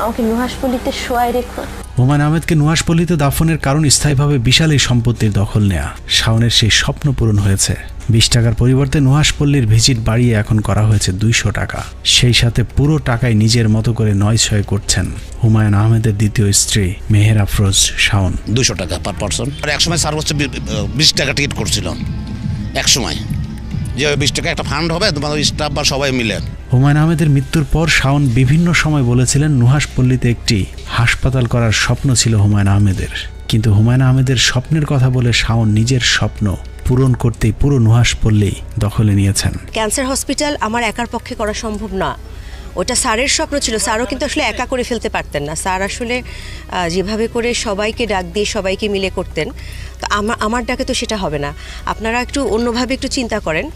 আমাকে নুহাশপল্লীতে শোয়ায় রেখো। হুমায়ুন আহমেদকে নুহাশপল্লীতে দাফনের কারণ স্থায়ীভাবে বিশাল এই সম্পত্তির দখল নেয়া। শাওনের সেই স্বপ্ন পূরণ হয়েছে। 20 টাকার পরিবর্তে নুহাশপল্লীর ভিজিট বাড়িয়ে এখন করা হয়েছে 200 টাকা। সেই সাথে পুরো টাকায় নিজের মতো করে 9-6 করছেন হুমায়ুন আহমেদের দ্বিতীয় স্ত্রী মেহের আফরোজ শাওন। 200 টাকা পার পারসন। আর একসময় সর্বোচ্চ 20 টাকা টিকিট করছিল একসময়, যে 20 টাকা একটা ফান্ড হবে তোমাদের স্টাফ বা সবাই মিলে। হুমায়ুন আহমেদের মৃত্যুর পর শাওন বিভিন্ন সময় বলেছিলেন নুহাশপল্লীতে একটি হাসপাতাল করার স্বপ্ন ছিল হুমায়ুন আহমেদের, কিন্তু হুমায়ুন আহমেদের স্বপ্নের কথা বলে শাওন নিজের স্বপ্ন পূরণ করতেই পুরো নুহাশপল্লী দখলে নিয়েছেন। ক্যান্সার হসপিটাল আমার একার পক্ষে করা সম্ভব না, ওটা স্যারের স্বপ্ন ছিল। স্যারও কিন্তু আসলে একা করে ফেলতে পারতেন না। স্যার আসলে যেভাবে করে সবাইকে ডাক দিয়ে সবাইকে মিলে করতেন, তো আমার ডাকে তো সেটা হবে না। আপনারা একটু অন্যভাবে একটু চিন্তা করেন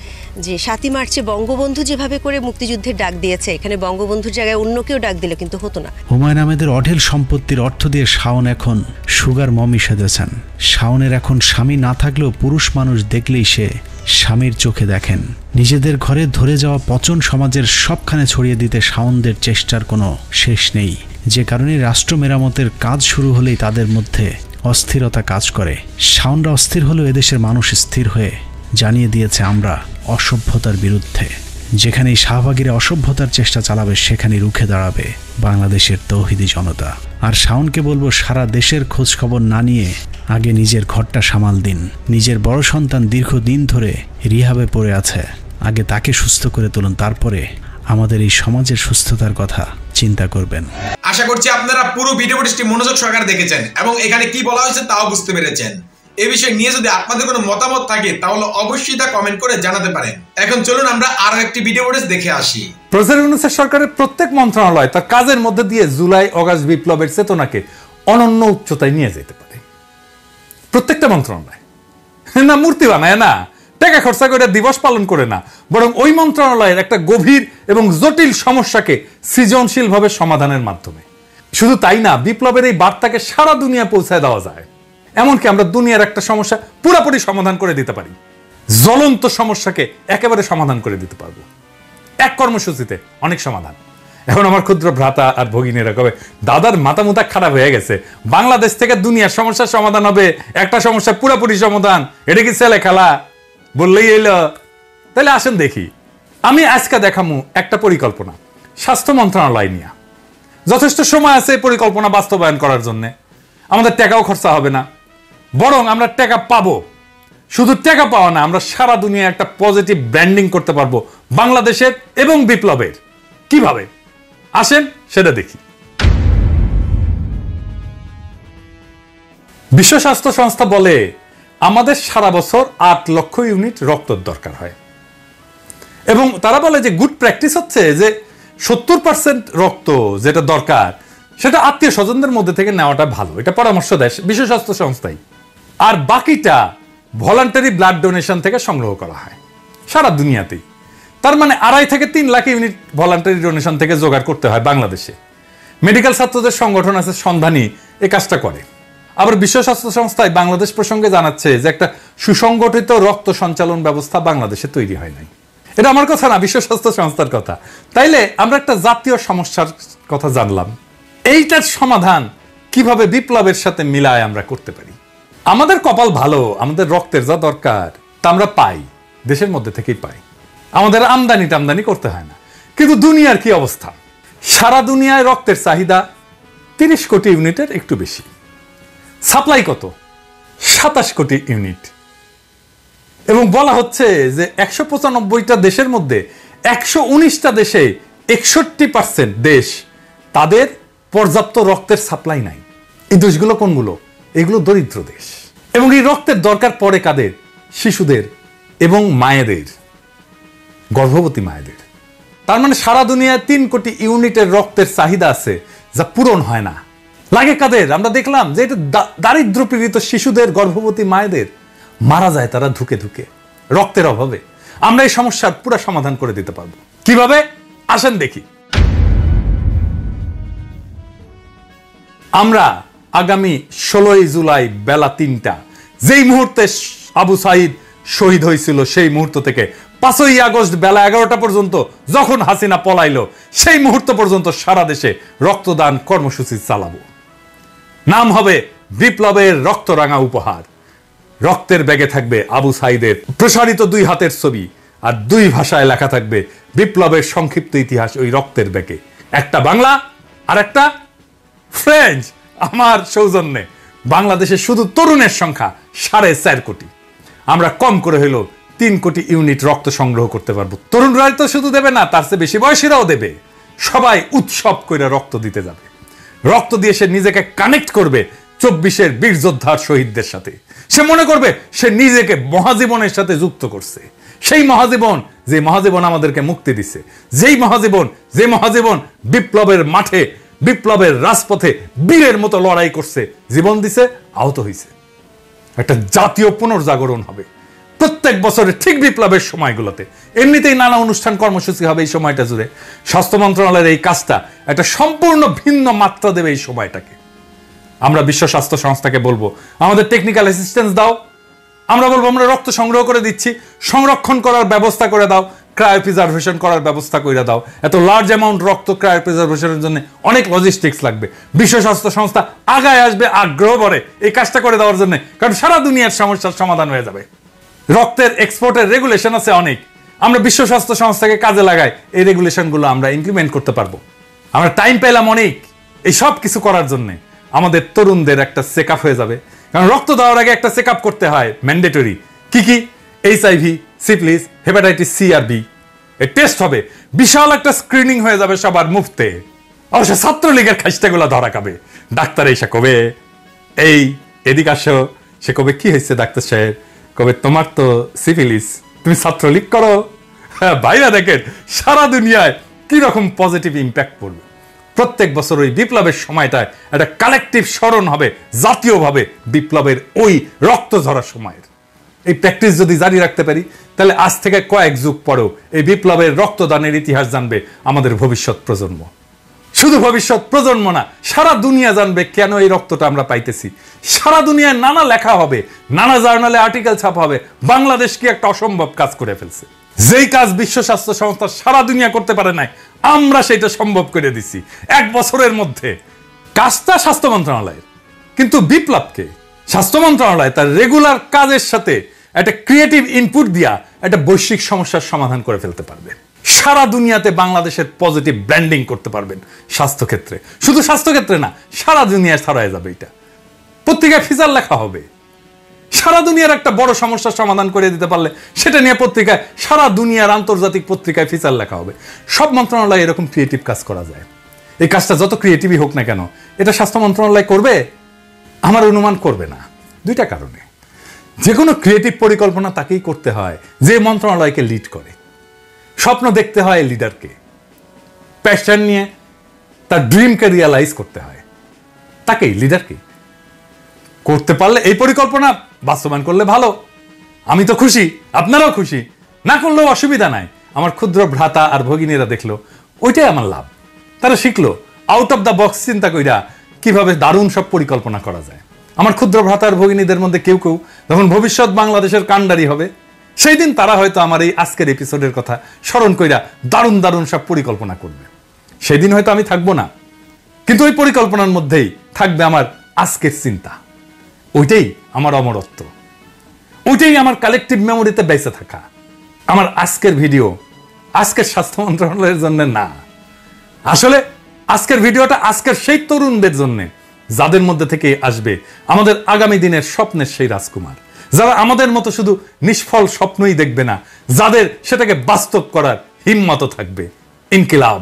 যে 7ই মার্চে বঙ্গবন্ধু যেভাবে করে মুক্তিযুদ্ধের ডাক দিয়েছে, এখানে বঙ্গবন্ধুর জায়গায় অন্য কেউ ডাক দিলে কিন্তু হতো না। হুমায়ুন আহমেদের অঢেল সম্পত্তির অর্থ দিয়ে শাওন এখন সুগার মমি সেজেছেন। শাওনের এখন স্বামী না থাকলেও পুরুষ মানুষ দেখলেই সে স্বামীর চোখে দেখেন। নিজেদের ঘরে ধরে যাওয়া পচন সমাজের সবখানে ছড়িয়ে দিতে শাওনদের চেষ্টার কোনো শেষ নেই, যে কারণে রাষ্ট্র মেরামতের কাজ শুরু হলেই তাদের মধ্যে অস্থিরতা কাজ করে। শাওনরা অস্থির হলেও এদেশের মানুষ স্থির হয়ে জানিয়ে দিয়েছে আমরা অসভ্যতার বিরুদ্ধে। যেখানেই শাহবাগীরা অসভ্যতার চেষ্টা চালাবে সেখানেই রুখে দাঁড়াবে বাংলাদেশের তৌহিদি জনতা। আর শাওনকে বলবো, সারা দেশের খোঁজ খবর না নিয়ে আগে নিজের ঘরটা সামাল দিন। নিজের বড় সন্তান দীর্ঘদিন ধরে রিহাবে পড়ে আছে, আগে তাকে সুস্থ করে তুলুন, তারপরে আমাদের এই সমাজের সুস্থতার কথা চিন্তা করবেন। আশা করছি আপনারা পুরো ভিডিওটি মনোযোগ সহকারে দেখেছেন এবং এখানে কি বলা হয়েছে তাও বুঝতে পেরেছেন। এই বিষয় নিয়ে যদি আপনাদের কোনো মতামত থাকে তাহলে অবশ্যই তা কমেন্ট করে জানাতে পারেন। এখন চলুন আমরা আরো একটি ভিডিও ফুটেজ দেখে আসি। প্রফেসর ইউনূসের সরকারের প্রত্যেক মন্ত্রণালয় তার কাজের মধ্যে দিয়ে জুলাই অগাস্ট বিপ্লবের চেতনাকে অনন্য উচ্চতায় নিয়ে যেতে পারে। প্রত্যেকটা মন্ত্রণালয় না মূর্তি বানায় না, টাকা খরচা করে দিবস পালন করে না, বরং ওই মন্ত্রণালয়ের একটা গভীর এবং জটিল সমস্যাকে সৃজনশীলভাবে সমাধানের মাধ্যমে। শুধু তাই না, বিপ্লবের এই বার্তাকে সারা দুনিয়া পৌঁছায় দেওয়া যায়। এমনকি আমরা দুনিয়ার একটা সমস্যা পুরোপুরি সমাধান করে দিতে পারি, জ্বলন্ত সমস্যাকে একেবারে সমাধান করে দিতে পারবো এক কর্মসূচিতে, অনেক সমাধান। এখন আমার ক্ষুদ্র ভ্রাতা আর ভগিনীরা কবে দাদার মাথা মুথা খারাপ হয়ে গেছে, বাংলাদেশ থেকে দুনিয়ার সমস্যার সমাধান হবে, একটা সমস্যা পুরোপুরি সমাধান, এটা কি ছেলে খেলা বললেই এলো? তাহলে আসেন দেখি। আমি আজকে দেখামু একটা পরিকল্পনা স্বাস্থ্য মন্ত্রণালয় নিয়ে। যথেষ্ট সময় আছে পরিকল্পনা বাস্তবায়ন করার জন্য, আমাদের টাকাও খরচা হবে না, বরং আমরা টাকা পাবো। শুধু টাকা পাওয়া না, আমরা সারা দুনিয়ায় একটা পজিটিভ ব্র্যান্ডিং করতে পারবো বাংলাদেশের এবং বিপ্লবের। কিভাবে আসেন সেটা দেখি। বিশ্ব স্বাস্থ্য সংস্থা বলে আমাদের সারা বছর 8 লক্ষ ইউনিট রক্তের দরকার হয়, এবং তারা বলে যে গুড প্র্যাকটিস হচ্ছে যে 70% রক্ত যেটা দরকার সেটা আত্মীয় স্বজনদের মধ্যে থেকে নেওয়াটা ভালো। এটা পরামর্শ দেয় বিশ্ব স্বাস্থ্য সংস্থাই। আর বাকিটা ভলান্টারি ব্লাড ডোনেশন থেকে সংগ্রহ করা হয় সারা দুনিয়াতেই। তার মানে 2.5 থেকে 3 লাখ ইউনিট ভলান্টারি ডোনেশন থেকে জোগাড় করতে হয় বাংলাদেশে। মেডিকেল ছাত্রদের সংগঠন আছে সন্ধানী, এই কাজটা করে। আবার বিশ্ব স্বাস্থ্য সংস্থায় বাংলাদেশ প্রসঙ্গে জানাচ্ছে যে একটা সুসংগঠিত রক্ত সঞ্চালন ব্যবস্থা বাংলাদেশে তৈরি হয় নাই। এটা আমার কথা না, বিশ্ব স্বাস্থ্য সংস্থার কথা। তাইলে আমরা একটা জাতীয় সমস্যার কথা জানলাম, এইটার সমাধান কিভাবে বিপ্লবের সাথে মিলায় আমরা করতে পারি। আমাদের কপাল ভালো, আমাদের রক্তের যা দরকার তা আমরা পাই, দেশের মধ্যে থেকেই পাই, আমাদের আমদানি টামদানি করতে হয় না। কিন্তু দুনিয়ার কি অবস্থা? সারা দুনিয়ায় রক্তের চাহিদা 30 কোটি ইউনিটের একটু বেশি, সাপ্লাই কত? 27 কোটি ইউনিট। এবং বলা হচ্ছে যে 195টা দেশের মধ্যে 119টা দেশে 61% দেশ তাদের পর্যাপ্ত রক্তের সাপ্লাই নাই। এই দেশগুলো কোনগুলো? এগুলো দরিদ্র দেশ। এবং এই রক্তের দরকার পড়ে কাদের? শিশুদের এবং মায়েদের, গর্ভবতী মায়েদের। তার মানে সারা দুনিয়ায় 3 কোটি ইউনিটের রক্তের চাহিদা আছে যা পূরণ হয় না। লাগে কাদের? আমরা দেখলাম যে এটা দারিদ্র পীড়িত শিশুদের, গর্ভবতী মায়েদের মারা যায় তারা ধুকে ধুকে রক্তের অভাবে। আমরা এই সমস্যার পুরো সমাধান করে দিতে পারবো। কিভাবে আসেন দেখি। আমরা আগামী 16 জুলাই বেলা 3টা, যেই মুহূর্তে আবু সাইদ শহীদ হয়েছিল, সেই মুহূর্ত থেকে 5ই আগস্ট বেলা 11টা পর্যন্ত যখন হাসিনা পলাইলো, সেই মুহূর্ত পর্যন্ত সারা দেশে রক্তদান কর্মসূচি চালাবো। নাম হবে বিপ্লবের রক্তরাঙা উপহার। রক্তের ব্যাগে থাকবে আবু সাইদের প্রসারিত 2 হাতের ছবি, আর 2 ভাষায় লেখা থাকবে বিপ্লবের সংক্ষিপ্ত ইতিহাস ওই রক্তের ব্যাগে। একটা বাংলা আর একটা ফ্রেঞ্চ। আমার সৌজন্যে বাংলাদেশে শুধু তরুণের সংখ্যা 4.5 কোটি। আমরা কম করে হইলো 3 কোটি ইউনিট রক্ত সংগ্রহ করতে পারবো। তরুণরাই তো শুধু দেবে না, তার চেয়ে বেশি বয়সীরাও দেবে। সবাই উৎসব করে রক্ত দিতে যাবে। রক্ত দিয়ে সে নিজেকে কানেক্ট করবে 24-এর বীর যোদ্ধার শহীদদের সাথে। সে মনে করবে সে নিজেকে মহাজীবনের সাথে যুক্ত করছে। সেই মহাজীবন, যে মহাজীবন আমাদেরকে মুক্তি দিছে, যে মহাজীবন বিপ্লবের মাঠে, বিপ্লবের রাজপথে বীরের মতো লড়াই করছে, জীবন দিছে, আহত হয়েছে। একটা জাতীয় পুনর্জাগরণ হবে প্রত্যেক বছরে ঠিক বিপ্লবের সময়গুলোতে। এমনিতেই নানা অনুষ্ঠান কর্মসূচি হবে এই সময়টা জুড়ে। স্বাস্থ্য মন্ত্রণালয়ের এই কাজটা একটা সম্পূর্ণ ভিন্ন মাত্রা দেবে এই সময়টাকে। আমরা বিশ্ব স্বাস্থ্য সংস্থাকে বলবো, আমাদের টেকনিক্যাল অ্যাসিস্ট্যান্স দাও, আমরা বলবো আমরা রক্ত সংগ্রহ করে দিচ্ছি, সংরক্ষণ করার ব্যবস্থা করে দাও, ক্রায়োপ্রিজার্ভেশন করার ব্যবস্থা করে দাও। এত লার্জ অ্যামাউন্ট রক্ত ক্রায়োপ্রিজার্ভেশনের জন্য অনেক লজিস্টিক্স লাগবে। বিশ্ব স্বাস্থ্য সংস্থা আগায় আসবে আগ্রহ ভরে এই কাজটা করে দেওয়ার জন্য, কারণ সারা দুনিয়ার সমস্যার সমাধান হয়ে যাবে। রক্তের এক্সপোর্টের রেগুলেশন আছে অনেক, আমরা বিশ্ব স্বাস্থ্য সংস্থাকে কাজে লাগাই এই রেগুলেশনগুলো আমরা ইমপ্লিমেন্ট করতে পারবো। আমরা টাইম পেলাম অনেক এই সব কিছু করার জন্য। আমাদের তরুণদের একটা চেক আপ হয়ে যাবে, কারণ রক্ত দেওয়ার আগে একটা চেক আপ করতে হয় ম্যান্ডেটরি। কি কি? HIV, সিফিলিস, হেপাটাইটিস সি আর বি এর টেস্ট হবে, বিশাল একটা স্ক্রিনিং হয়ে যাবে সবার মুফতে। অবশ্য ছাত্রলীগের খাইস্টাগুলো ধরা খাবে। ডাক্তার এসে কবে এই এদিকে আসো, সে কবে কি হয়েছে ডাক্তার সাহেব, কবে তোমার তো সিফিলিস, তুমি ছাত্রলীগ করো। বাইরে দেখেন সারা দুনিয়ায় কি রকম পজিটিভ ইম্প্যাক্ট পড়বে। প্রত্যেক বছর ওই বিপ্লবের সময়টায় একটা কালেকটিভ স্মরণ হবে জাতীয়ভাবে বিপ্লবের ওই রক্ত ঝরার সময়ের। এই প্র্যাকটিস যদি জারি রাখতে পারি তাহলে আজ থেকে কয়েক যুগ পরেও এই বিপ্লবের রক্তদানের ইতিহাস জানবে আমাদের ভবিষ্যৎ প্রজন্ম। শুধু ভবিষ্যৎ প্রজন্ম না, সারা দুনিয়া জানবে কেন এই রক্তটা আমরা পাইতেছি। সারা দুনিয়ায় নানা লেখা হবে, নানা জার্নালে আর্টিকেল ছাপা হবে, বাংলাদেশ কি একটা অসম্ভব কাজ করে ফেলছে। যেই কাজ বিশ্ব স্বাস্থ্য সংস্থা সারা দুনিয়া করতে পারে নাই, আমরা সেটা সম্ভব করে দিছি 1 বছরের মধ্যে। কাজটা স্বাস্থ্য মন্ত্রণালয়ের, কিন্তু বিপ্লবকে স্বাস্থ্য মন্ত্রণালয় তার রেগুলার কাজের সাথে একটা ক্রিয়েটিভ ইনপুট দিয়া একটা বৈশ্বিক সমস্যার সমাধান করে ফেলতে পারবে। সারা দুনিয়াতে বাংলাদেশের পজিটিভ ব্র্যান্ডিং করতে পারবেন স্বাস্থ্যক্ষেত্রে। শুধু স্বাস্থ্যক্ষেত্রে না, সারা দুনিয়ায় ছড়ায় যাবে। এটা পত্রিকায় ফিচার লেখা হবে। সারা দুনিয়ার একটা বড় সমস্যার সমাধান করে দিতে পারলে সেটা নিয়ে পত্রিকায়, সারা দুনিয়ার আন্তর্জাতিক পত্রিকায় ফিচার লেখা হবে। সব মন্ত্রণালয়ে এরকম ক্রিয়েটিভ কাজ করা যায়। এই কাজটা যত ক্রিয়েটিভই হোক না কেন, এটা স্বাস্থ্য মন্ত্রণালয় করবে? আমার অনুমান করবে না। 2টা কারণে। যে কোনো ক্রিয়েটিভ পরিকল্পনা তাকেই করতে হয় যে মন্ত্রণালয়কে লিড করে। স্বপ্ন দেখতে হয় লিডারকে, প্যাশন নিয়ে তার ড্রিমকে রিয়ালাইজ করতে হয় তাকেই, লিডারকে। করতে পারলে এই পরিকল্পনা বাস্তবায়ন করলে ভালো, আমি তো খুশি, আপনারাও খুশি। না করলেও অসুবিধা নাই। আমার ক্ষুদ্র ভ্রাতা আর ভগিনীরা দেখলো, ওইটাই আমার লাভ। তারা শিখলো আউট অফ দ্য বক্স চিন্তা কইরা কিভাবে দারুণ সব পরিকল্পনা করা যায়। আমার ক্ষুদ্র ভ্রাতা আর ভগিনীদের মধ্যে কেউ কেউ যখন ভবিষ্যৎ বাংলাদেশের কাণ্ডারি হবে, সেই দিন তারা হয়তো আমার এই আজকের এপিসোডের কথা স্মরণ কইরা দারুণ দারুণ সব পরিকল্পনা করবে। সেই দিন হয়তো আমি থাকবো না, কিন্তু ওই পরিকল্পনার মধ্যেই থাকবে আমার আজকের চিন্তা। ওইটাই আমার অমরত্ব, ওইটাই আমার কালেকটিভ মেমোরিতে বেঁচে থাকা। আমার আজকের ভিডিও আজকের স্বাস্থ্য মন্ত্রণালয়ের জন্য না, আসলে আজকের ভিডিওটা আজকের সেই তরুণদের জন্য যাদের মধ্যে থেকে আসবে আমাদের আগামী দিনের স্বপ্নের সেই রাজকুমার, যারা আমাদের মতো শুধু নিষ্ফল স্বপ্নই দেখবে না, যাদের সেটাকে বাস্তব করার হিম্মত থাকবে। ইনকিলাব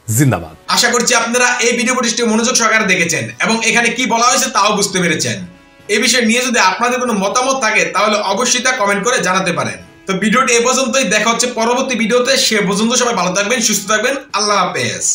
জিন্দাবাদ। আশা করছি আপনারা এই ভিডিও পরিষ্টি মনোযোগ সহকারে দেখেছেন এবং এখানে কি বলা হয়েছে তাও বুঝতে পেরেছেন। এই বিষয় নিয়ে যদি আপনাদের কোনো মতামত থাকে তাহলে অবশ্যই তা কমেন্ট করে জানাতে পারেন। তো ভিডিওটি এ পর্যন্তই, দেখা হচ্ছে পরবর্তী ভিডিওতে। সে পর্যন্ত সবাই ভালো থাকবেন, সুস্থ থাকবেন। আল্লাহ হাফেজ।